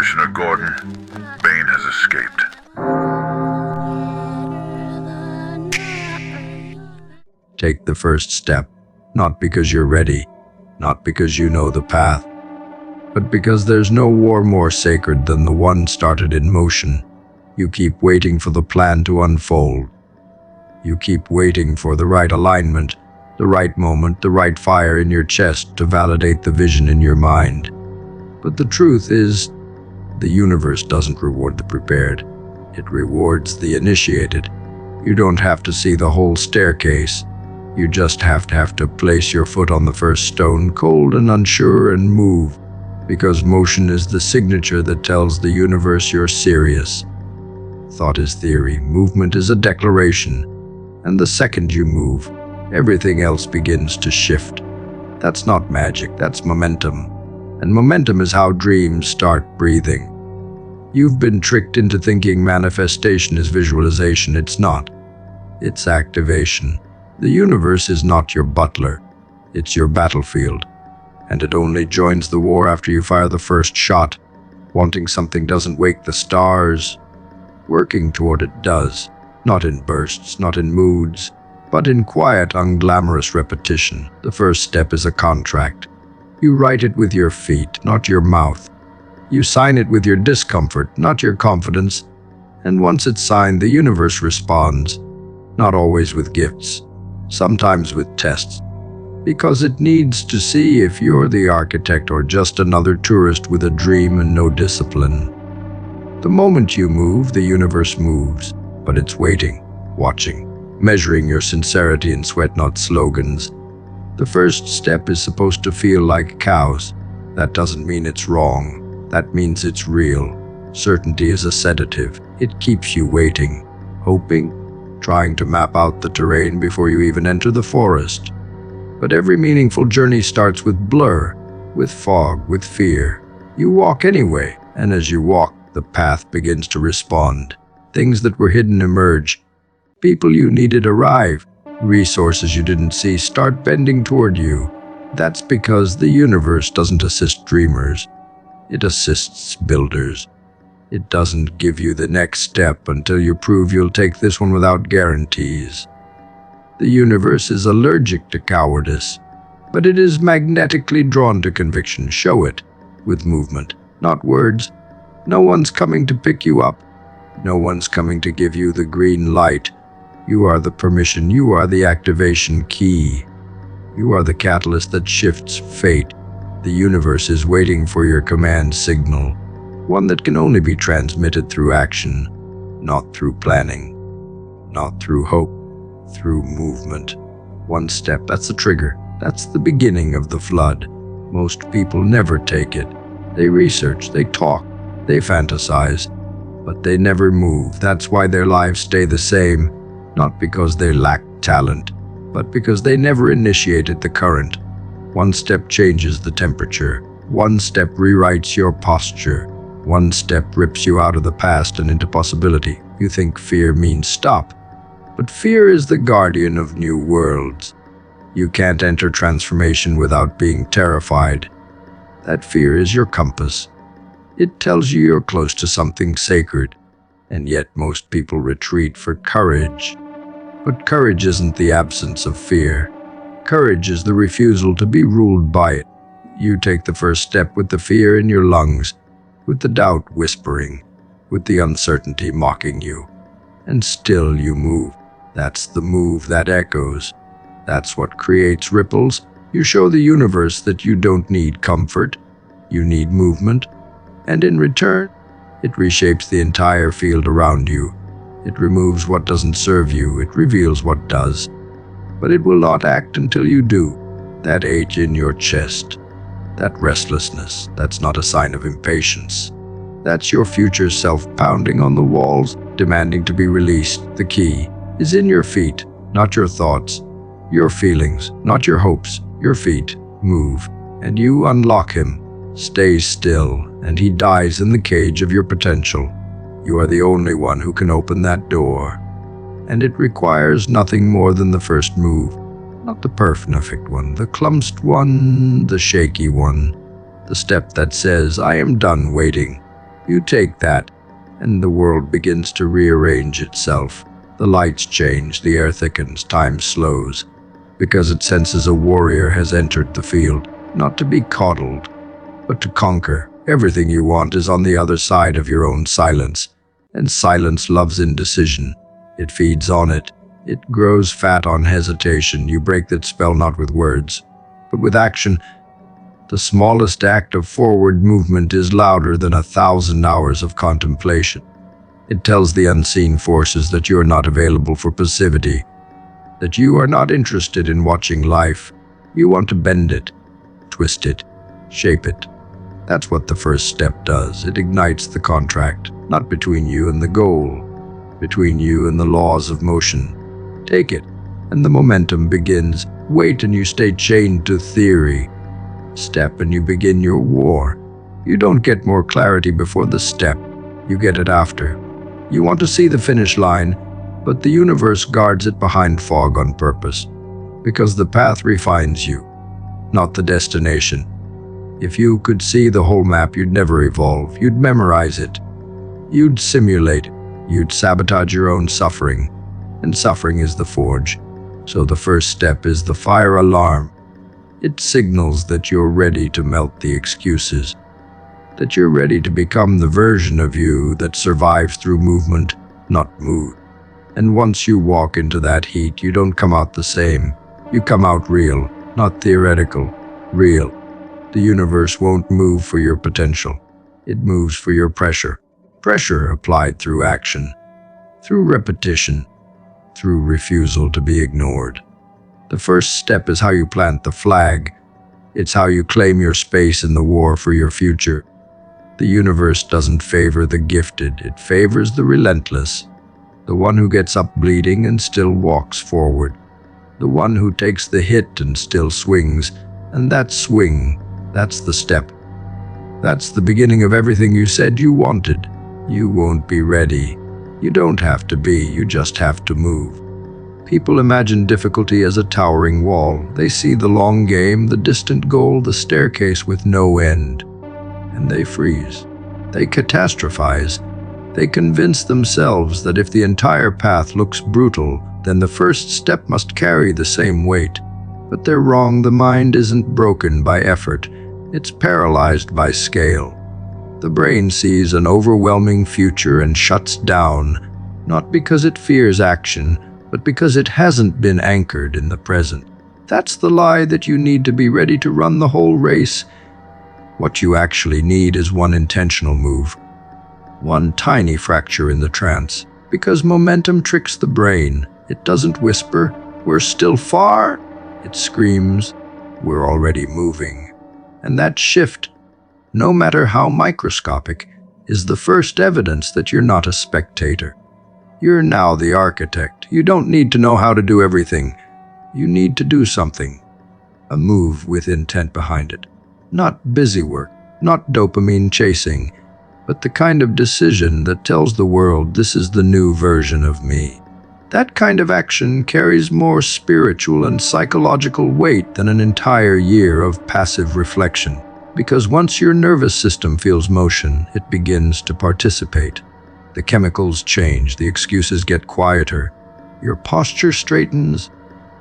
Commissioner Gordon, Bane has escaped. Take the first step, not because you're ready, not because you know the path, but because there's no war more sacred than the one started in motion. You keep waiting for the plan to unfold. You keep waiting for the right alignment, the right moment, the right fire in your chest to validate the vision in your mind. But the truth is, the universe doesn't reward the prepared. It rewards the initiated. You don't have to see the whole staircase. You just have to place your foot on the first stone, cold and unsure, and move, because motion is the signature that tells the universe you're serious. Thought is theory, movement is a declaration, and the second you move, everything else begins to shift. That's not magic, that's momentum. And momentum is how dreams start breathing. You've been tricked into thinking manifestation is visualization. It's not. It's activation. The universe is not your butler. It's your battlefield. And it only joins the war after you fire the first shot. Wanting something doesn't wake the stars. Working toward it does. Not in bursts, not in moods, but in quiet, unglamorous repetition. The first step is a contract. You write it with your feet, not your mouth. You sign it with your discomfort, not your confidence. And once it's signed, the universe responds. Not always with gifts, sometimes with tests. Because it needs to see if you're the architect or just another tourist with a dream and no discipline. The moment you move, the universe moves, but it's waiting, watching, measuring your sincerity in sweat, not slogans. The first step is supposed to feel like cows. That doesn't mean it's wrong. That means it's real. Certainty is a sedative. It keeps you waiting, hoping, trying to map out the terrain before you even enter the forest. But every meaningful journey starts with blur, with fog, with fear. You walk anyway, and as you walk, the path begins to respond. Things that were hidden emerge. People you needed arrive. Resources you didn't see start bending toward you. That's because the universe doesn't assist dreamers. It assists builders. It doesn't give you the next step until you prove you'll take this one without guarantees. The universe is allergic to cowardice, but it is magnetically drawn to conviction. Show it with movement, not words. No one's coming to pick you up. No one's coming to give you the green light. You are the permission, you are the activation key. You are the catalyst that shifts fate. The universe is waiting for your command signal, one that can only be transmitted through action, not through planning, not through hope, through movement. One step, that's the trigger. That's the beginning of the flood. Most people never take it. They research, they talk, they fantasize, but they never move. That's why their lives stay the same. Not because they lack talent, but because they never initiated the current. One step changes the temperature. One step rewrites your posture. One step rips you out of the past and into possibility. You think fear means stop, but fear is the guardian of new worlds. You can't enter transformation without being terrified. That fear is your compass. It tells you you're close to something sacred, and yet most people retreat for courage. But courage isn't the absence of fear. Courage is the refusal to be ruled by it. You take the first step with the fear in your lungs, with the doubt whispering, with the uncertainty mocking you. And still you move. That's the move that echoes. That's what creates ripples. You show the universe that you don't need comfort. You need movement. And in return, it reshapes the entire field around you. It removes what doesn't serve you. It reveals what does. But it will not act until you do. That ache in your chest, that restlessness, that's not a sign of impatience. That's your future self pounding on the walls, demanding to be released. The key is in your feet, not your thoughts. Your feelings, not your hopes. Your feet move, and you unlock him. Stay still, and he dies in the cage of your potential. You are the only one who can open that door. And it requires nothing more than the first move. Not the perfect one, the clumsed one, the shaky one. The step that says, I am done waiting. You take that, and the world begins to rearrange itself. The lights change, the air thickens, time slows, because it senses a warrior has entered the field, not to be coddled, but to conquer. Everything you want is on the other side of your own silence, and silence loves indecision. It feeds on it. It grows fat on hesitation. You break that spell not with words, but with action. The smallest act of forward movement is louder than 1,000 hours of contemplation. It tells the unseen forces that you are not available for passivity, that you are not interested in watching life. You want to bend it, twist it, shape it. That's what the first step does. It ignites the contract, not between you and the goal, between you and the laws of motion. Take it, and the momentum begins. Wait, and you stay chained to theory. Step, and you begin your war. You don't get more clarity before the step. You get it after. You want to see the finish line, but the universe guards it behind fog on purpose, because the path refines you, not the destination. If you could see the whole map, you'd never evolve. You'd memorize it. You'd simulate it. You'd sabotage your own suffering, and suffering is the forge. So the first step is the fire alarm. It signals that you're ready to melt the excuses, that you're ready to become the version of you that survives through movement, not mood. And once you walk into that heat, you don't come out the same. You come out real, not theoretical, real. The universe won't move for your potential. It moves for your pressure. Pressure applied through action, through repetition, through refusal to be ignored. The first step is how you plant the flag. It's how you claim your space in the war for your future. The universe doesn't favor the gifted, it favors the relentless. The one who gets up bleeding and still walks forward. The one who takes the hit and still swings. And that swing, that's the step. That's the beginning of everything you said you wanted. You won't be ready. You don't have to be, you just have to move. People imagine difficulty as a towering wall. They see the long game, the distant goal, the staircase with no end. And they freeze. They catastrophize. They convince themselves that if the entire path looks brutal, then the first step must carry the same weight. But they're wrong. The mind isn't broken by effort. It's paralyzed by scale. The brain sees an overwhelming future and shuts down, not because it fears action, but because it hasn't been anchored in the present. That's the lie that you need to be ready to run the whole race. What you actually need is one intentional move, one tiny fracture in the trance, because momentum tricks the brain. It doesn't whisper, "We're still far." It screams, "We're already moving." And that shift, no matter how microscopic, is the first evidence that you're not a spectator. You're now the architect. You don't need to know how to do everything. You need to do something, a move with intent behind it. Not busy work, not dopamine chasing, but the kind of decision that tells the world, this is the new version of me. That kind of action carries more spiritual and psychological weight than an entire year of passive reflection. Because once your nervous system feels motion, it begins to participate. The chemicals change, the excuses get quieter. Your posture straightens,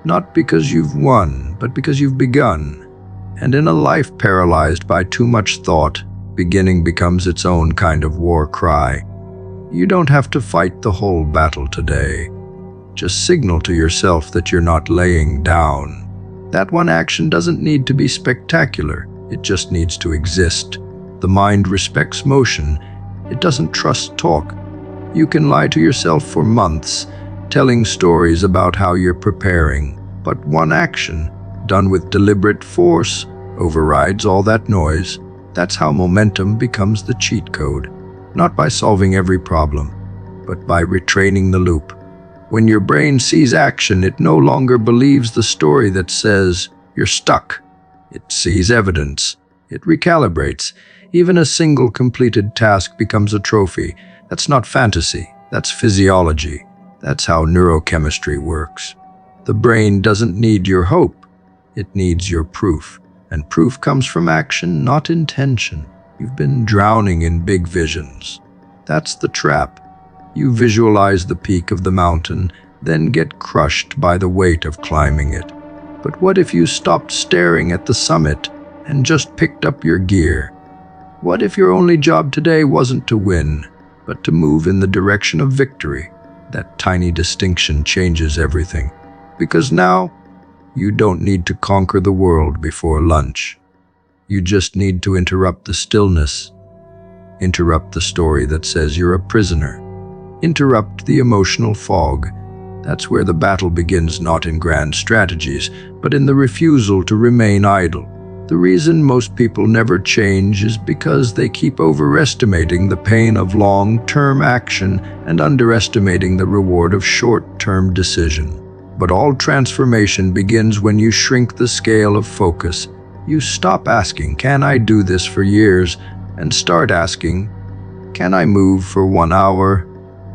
not because you've won, but because you've begun. And in a life paralyzed by too much thought, beginning becomes its own kind of war cry. You don't have to fight the whole battle today. Just signal to yourself that you're not laying down. That one action doesn't need to be spectacular. It just needs to exist. The mind respects motion. It doesn't trust talk. You can lie to yourself for months, telling stories about how you're preparing. But one action, done with deliberate force, overrides all that noise. That's how momentum becomes the cheat code. Not by solving every problem, but by retraining the loop. When your brain sees action, it no longer believes the story that says you're stuck. It sees evidence. It recalibrates. Even a single completed task becomes a trophy. That's not fantasy. That's physiology. That's how neurochemistry works. The brain doesn't need your hope. It needs your proof. And proof comes from action, not intention. You've been drowning in big visions. That's the trap. You visualize the peak of the mountain, then get crushed by the weight of climbing it. But what if you stopped staring at the summit and just picked up your gear? What if your only job today wasn't to win, but to move in the direction of victory? That tiny distinction changes everything. Because now, you don't need to conquer the world before lunch. You just need to interrupt the stillness. Interrupt the story that says you're a prisoner. Interrupt the emotional fog. That's where the battle begins, not in grand strategies, but in the refusal to remain idle. The reason most people never change is because they keep overestimating the pain of long-term action and underestimating the reward of short-term decision. But all transformation begins when you shrink the scale of focus. You stop asking, "Can I do this for years?" and start asking, "Can I move for 1 hour,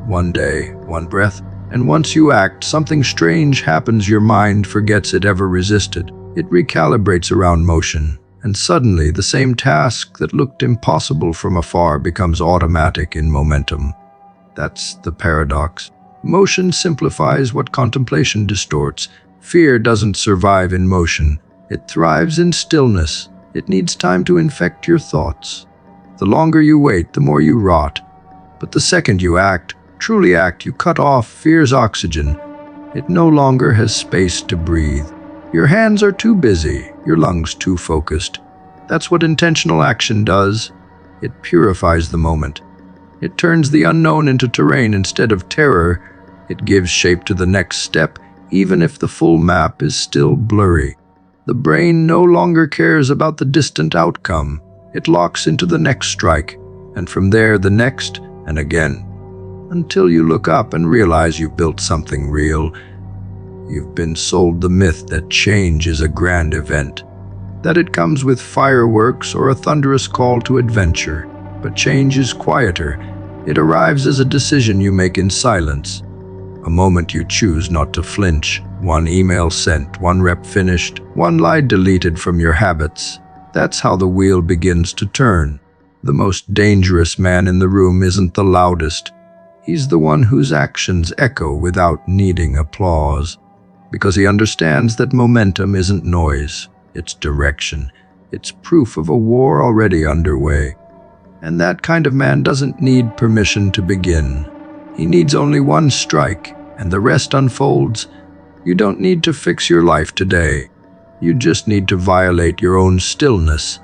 1 day, 1 breath?" And once you act, something strange happens. Your mind forgets it ever resisted. It recalibrates around motion, and suddenly the same task that looked impossible from afar becomes automatic in momentum. That's the paradox. Motion simplifies what contemplation distorts. Fear doesn't survive in motion. It thrives in stillness. It needs time to infect your thoughts. The longer you wait, the more you rot. But the second you act, truly act, you cut off fear's oxygen. It no longer has space to breathe. Your hands are too busy, your lungs too focused. That's what intentional action does. It purifies the moment. It turns the unknown into terrain instead of terror. It gives shape to the next step, even if the full map is still blurry. The brain no longer cares about the distant outcome. It locks into the next strike, and from there the next, and again, until you look up and realize you've built something real. You've been sold the myth that change is a grand event, that it comes with fireworks or a thunderous call to adventure. But change is quieter. It arrives as a decision you make in silence. A moment you choose not to flinch. 1 email sent, 1 rep finished, 1 lie deleted from your habits. That's how the wheel begins to turn. The most dangerous man in the room isn't the loudest. He's the one whose actions echo without needing applause. Because he understands that momentum isn't noise, it's direction. It's proof of a war already underway. And that kind of man doesn't need permission to begin. He needs only 1 strike, and the rest unfolds. You don't need to fix your life today. You just need to violate your own stillness.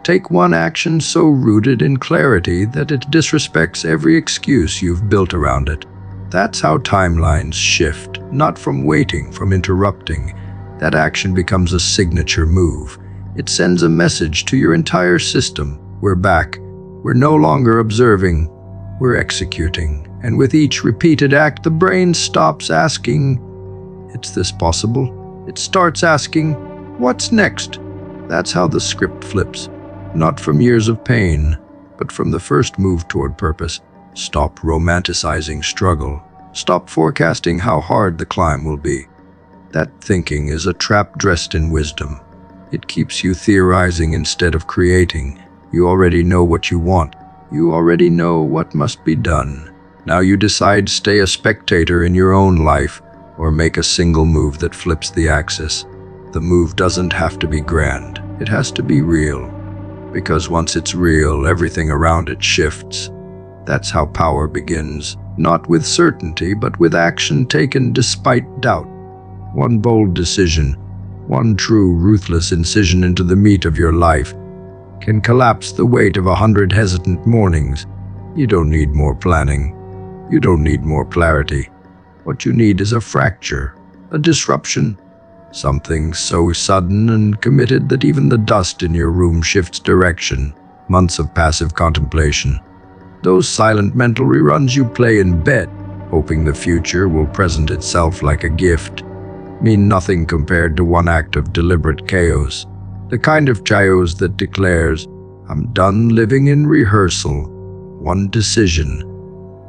Take 1 action so rooted in clarity that it disrespects every excuse you've built around it. That's how timelines shift, not from waiting, from interrupting. That action becomes a signature move. It sends a message to your entire system. We're back. We're no longer observing. We're executing. And with each repeated act, the brain stops asking, "Is this possible?" It starts asking, "What's next?" That's how the script flips. Not from years of pain, but from the first move toward purpose. Stop romanticizing struggle. Stop forecasting how hard the climb will be. That thinking is a trap dressed in wisdom. It keeps you theorizing instead of creating. You already know what you want. You already know what must be done. Now you decide, stay a spectator in your own life, or make a single move that flips the axis. The move doesn't have to be grand. It has to be real. Because once it's real, everything around it shifts. That's how power begins, not with certainty, but with action taken despite doubt. 1 bold decision, 1 true, ruthless incision into the meat of your life can collapse the weight of 100 hesitant mornings. You don't need more planning. You don't need more clarity. What you need is a fracture, a disruption, something so sudden and committed that even the dust in your room shifts direction. Months of passive contemplation. Those silent mental reruns you play in bed, hoping the future will present itself like a gift, mean nothing compared to 1 act of deliberate chaos. The kind of chaos that declares, "I'm done living in rehearsal." 1 decision.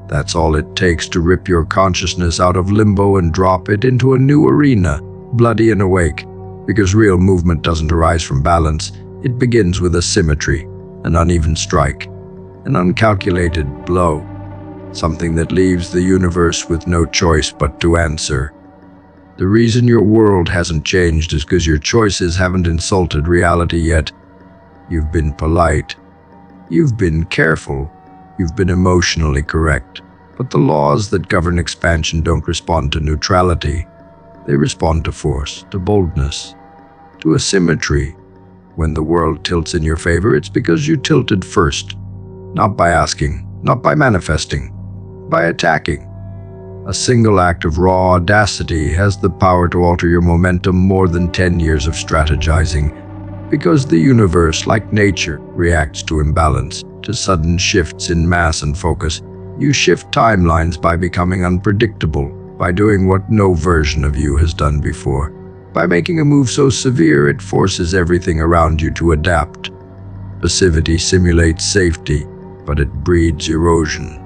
That's all it takes to rip your consciousness out of limbo and drop it into a new arena, bloody and awake. Because real movement doesn't arise from balance, it begins with asymmetry. an uneven strike, an uncalculated blow, something that leaves the universe with no choice but to answer. The reason your world hasn't changed is because your choices haven't insulted reality yet. You've been polite. You've been careful. You've been emotionally correct. But the laws that govern expansion don't respond to neutrality. They respond to force, to boldness, to asymmetry. When the world tilts in your favor, it's because you tilted first. Not by asking, not by manifesting, by attacking. A single act of raw audacity has the power to alter your momentum more than 10 years of strategizing, because the universe, like nature, reacts to imbalance, to sudden shifts in mass and focus. You shift timelines by becoming unpredictable, by doing what no version of you has done before, by making a move so severe it forces everything around you to adapt. Passivity simulates safety, but it breeds erosion.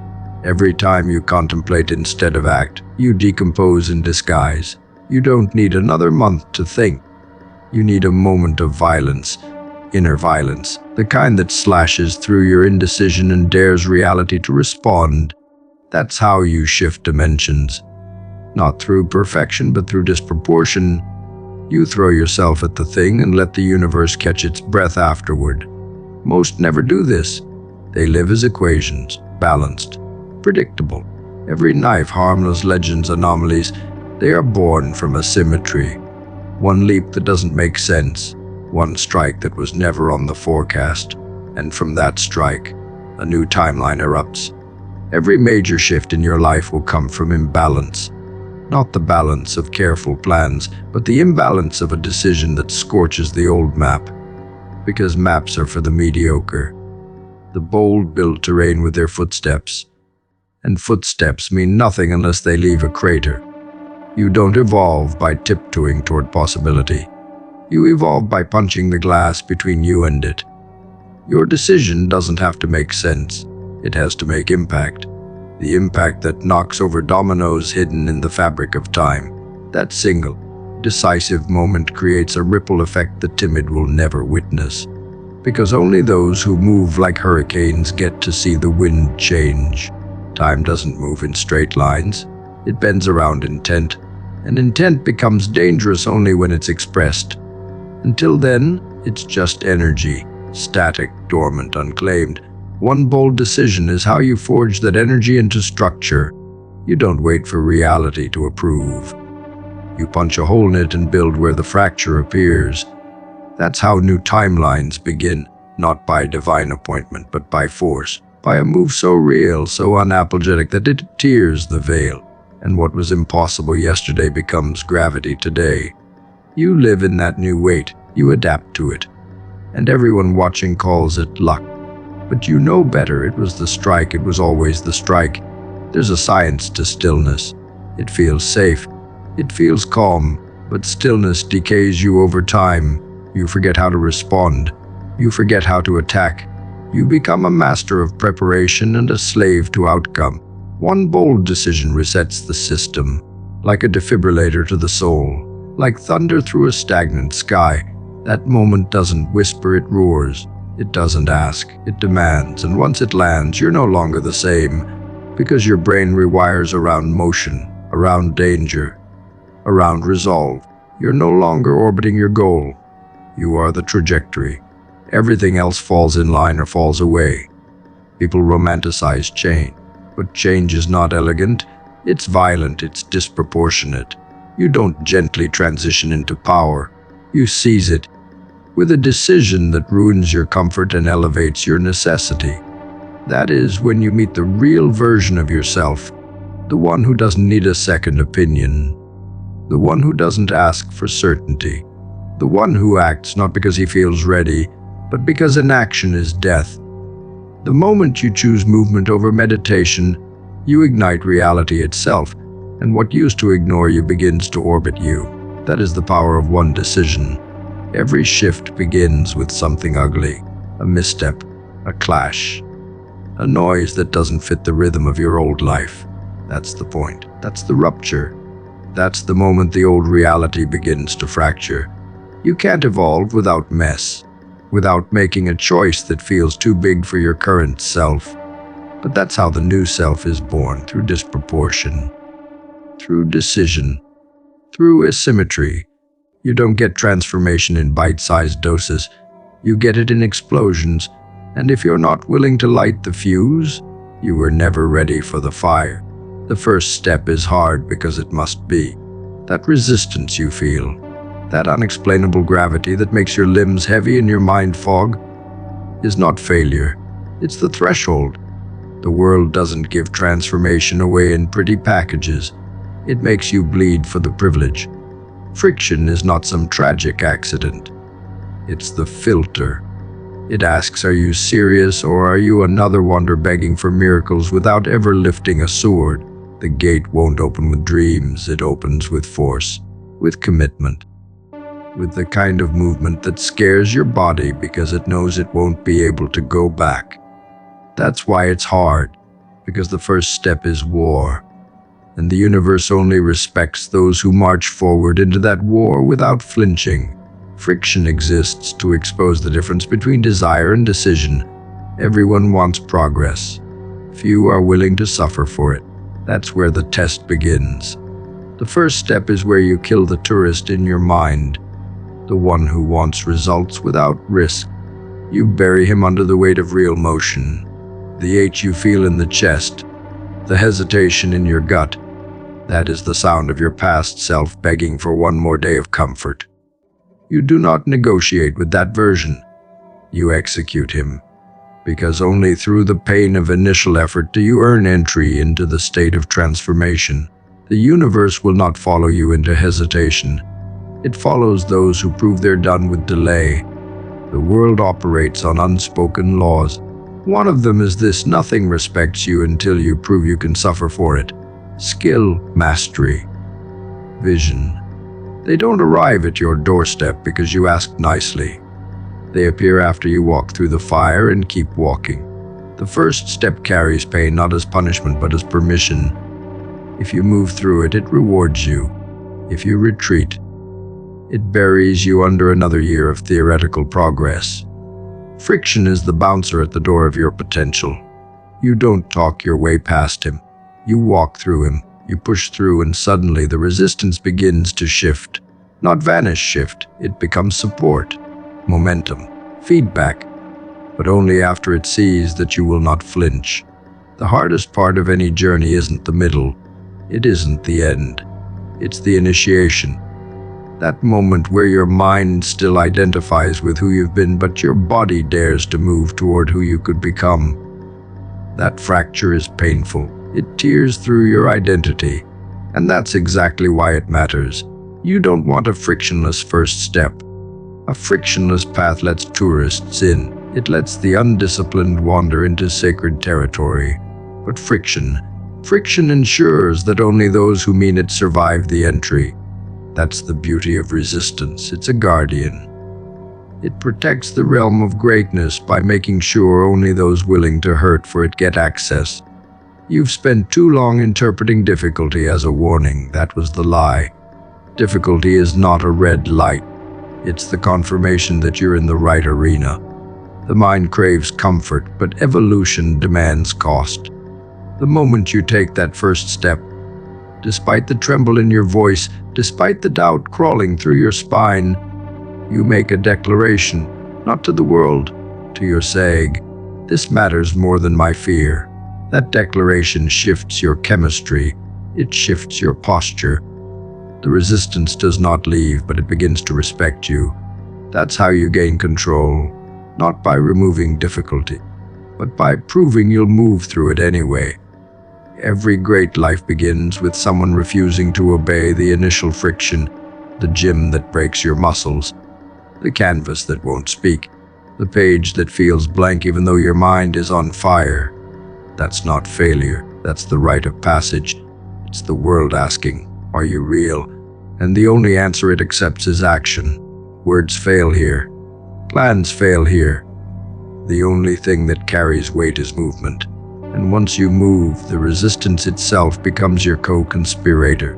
Every time you contemplate instead of act, you decompose in disguise. You don't need another month to think. You need a moment of violence, inner violence, the kind that slashes through your indecision and dares reality to respond. That's how you shift dimensions. Not through perfection, but through disproportion. You throw yourself at the thing and let the universe catch its breath afterward. Most never do this. They live as equations, balanced, predictable. Every knife, harmless legends, anomalies, they are born from asymmetry. One leap that doesn't make sense, one strike that was never on the forecast, and from that strike, a new timeline erupts. Every major shift in your life will come from imbalance. Not the balance of careful plans, but the imbalance of a decision that scorches the old map. Because maps are for the mediocre. The bold build terrain with their footsteps. And footsteps mean nothing unless they leave a crater. You don't evolve by tiptoeing toward possibility. You evolve by punching the glass between you and it. Your decision doesn't have to make sense. It has to make impact. The impact that knocks over dominoes hidden in the fabric of time. That single, decisive moment creates a ripple effect the timid will never witness. Because only those who move like hurricanes get to see the wind change. Time doesn't move in straight lines. It bends around intent, and intent becomes dangerous only when it's expressed. Until then, it's just energy, static, dormant, unclaimed. One bold decision is how you forge that energy into structure. You don't wait for reality to approve. You punch a hole in it and build where the fracture appears. That's how new timelines begin, not by divine appointment, but by force. By a move so real, so unapologetic that it tears the veil, and what was impossible yesterday becomes gravity today. You live in that new weight, you adapt to it, and everyone watching calls it luck. But you know better, it was the strike, it was always the strike. There's a science to stillness. It feels safe, it feels calm, but stillness decays you over time. You forget how to respond, you forget how to attack. You become a master of preparation and a slave to outcome. One bold decision resets the system, like a defibrillator to the soul, like thunder through a stagnant sky. That moment doesn't whisper, it roars. It doesn't ask, it demands, and once it lands, you're no longer the same, because your brain rewires around motion, around danger, around resolve. You're no longer orbiting your goal. You are the trajectory. Everything else falls in line or falls away. People romanticize change, but change is not elegant. It's violent, it's disproportionate. You don't gently transition into power. You seize it with a decision that ruins your comfort and elevates your necessity. That is when you meet the real version of yourself, the one who doesn't need a second opinion, the one who doesn't ask for certainty, the one who acts not because he feels ready, but because inaction is death. The moment you choose movement over meditation, you ignite reality itself, and what used to ignore you begins to orbit you. That is the power of one decision. Every shift begins with something ugly, a misstep, a clash, a noise that doesn't fit the rhythm of your old life. That's the point. That's the rupture. That's the moment the old reality begins to fracture. You can't evolve without mess, without making a choice that feels too big for your current self. But that's how the new self is born, through disproportion, through decision, through asymmetry. You don't get transformation in bite-sized doses. You get it in explosions. And if you're not willing to light the fuse, you were never ready for the fire. The first step is hard because it must be. That resistance you feel, that unexplainable gravity that makes your limbs heavy and your mind fog, is not failure. It's the threshold. The world doesn't give transformation away in pretty packages. It makes you bleed for the privilege. Friction is not some tragic accident. It's the filter. It asks, are you serious, or are you another wonder begging for miracles without ever lifting a sword? The gate won't open with dreams. It opens with force, with commitment, with the kind of movement that scares your body because it knows it won't be able to go back. That's why it's hard, because the first step is war. And the universe only respects those who march forward into that war without flinching. Friction exists to expose the difference between desire and decision. Everyone wants progress. Few are willing to suffer for it. That's where the test begins. The first step is where you kill the tourist in your mind, the one who wants results without risk. You bury him under the weight of real motion. The ache you feel in the chest, the hesitation in your gut, that is the sound of your past self begging for one more day of comfort. You do not negotiate with that version. You execute him, because only through the pain of initial effort do you earn entry into the state of transformation. The universe will not follow you into hesitation. It follows those who prove they're done with delay. The world operates on unspoken laws. One of them is this: nothing respects you until you prove you can suffer for it. Skill, mastery, vision. They don't arrive at your doorstep because you asked nicely. They appear after you walk through the fire and keep walking. The first step carries pain not as punishment but as permission. If you move through it, it rewards you. If you retreat, it buries you under another year of theoretical progress. Friction is the bouncer at the door of your potential. You don't talk your way past him. You walk through him. You push through, and suddenly the resistance begins to shift. Not vanish shift. It becomes support, momentum, feedback, but only after it sees that you will not flinch. The hardest part of any journey isn't the middle. It isn't the end. It's the initiation. That moment where your mind still identifies with who you've been, but your body dares to move toward who you could become. That fracture is painful. It tears through your identity. And that's exactly why it matters. You don't want a frictionless first step. A frictionless path lets tourists in. It lets the undisciplined wander into sacred territory. But friction ensures that only those who mean it survive the entry. That's the beauty of resistance. It's a guardian. It protects the realm of greatness by making sure only those willing to hurt for it get access. You've spent too long interpreting difficulty as a warning. That was the lie. Difficulty is not a red light. It's the confirmation that you're in the right arena. The mind craves comfort, but evolution demands cost. The moment you take that first step, despite the tremble in your voice, despite the doubt crawling through your spine, you make a declaration, not to the world, to your sag. This matters more than my fear. That declaration shifts your chemistry. It shifts your posture. The resistance does not leave, but it begins to respect you. That's how you gain control, not by removing difficulty, but by proving you'll move through it anyway. Every great life begins with someone refusing to obey the initial friction, the gym that breaks your muscles, the canvas that won't speak, the page that feels blank even though your mind is on fire. That's not failure. That's the rite of passage. It's the world asking, are you real? And the only answer it accepts is action. Words fail here. Plans fail here. The only thing that carries weight is movement. And once you move, the resistance itself becomes your co-conspirator.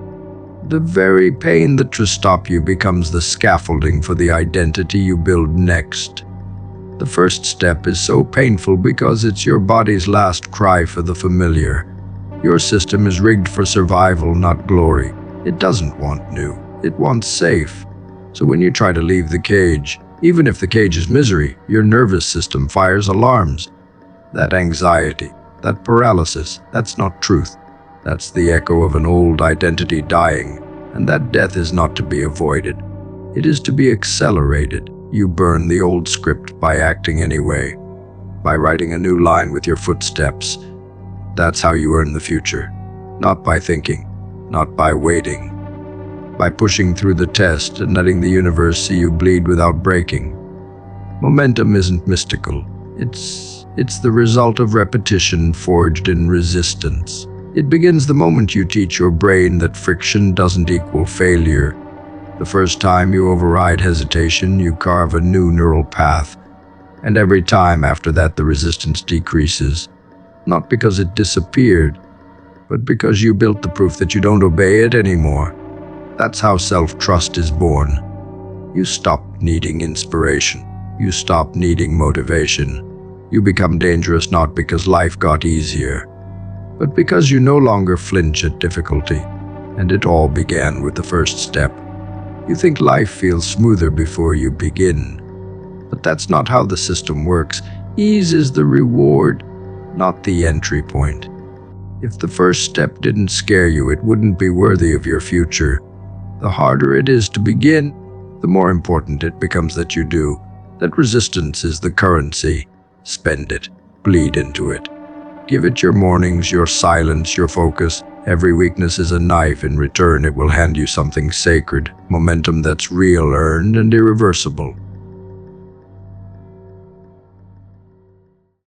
The very pain that to stop you becomes the scaffolding for the identity you build next. The first step is so painful because it's your body's last cry for the familiar. Your system is rigged for survival, not glory. It doesn't want new, it wants safe. So when you try to leave the cage, even if the cage is misery, your nervous system fires alarms. That anxiety, that paralysis, that's not truth. That's the echo of an old identity dying, and that death is not to be avoided. It is to be accelerated. You burn the old script by acting anyway, by writing a new line with your footsteps. That's how you earn the future. Not by thinking, not by waiting, by pushing through the test and letting the universe see you bleed without breaking. Momentum isn't mystical. It's the result of repetition forged in resistance. It begins the moment you teach your brain that friction doesn't equal failure. The first time you override hesitation, you carve a new neural path. And every time after that, the resistance decreases. Not because it disappeared, but because you built the proof that you don't obey it anymore. That's how self-trust is born. You stop needing inspiration. You stop needing motivation. You become dangerous not because life got easier, but because you no longer flinch at difficulty. And it all began with the first step. You think life feels smoother before you begin. But that's not how the system works. Ease is the reward, not the entry point. If the first step didn't scare you, it wouldn't be worthy of your future. The harder it is to begin, the more important it becomes that you do. That resistance is the currency. Spend it. Bleed into it. Give it your mornings, your silence, your focus. Every weakness is a knife. In return, it will hand you something sacred, momentum that's real, earned, and irreversible.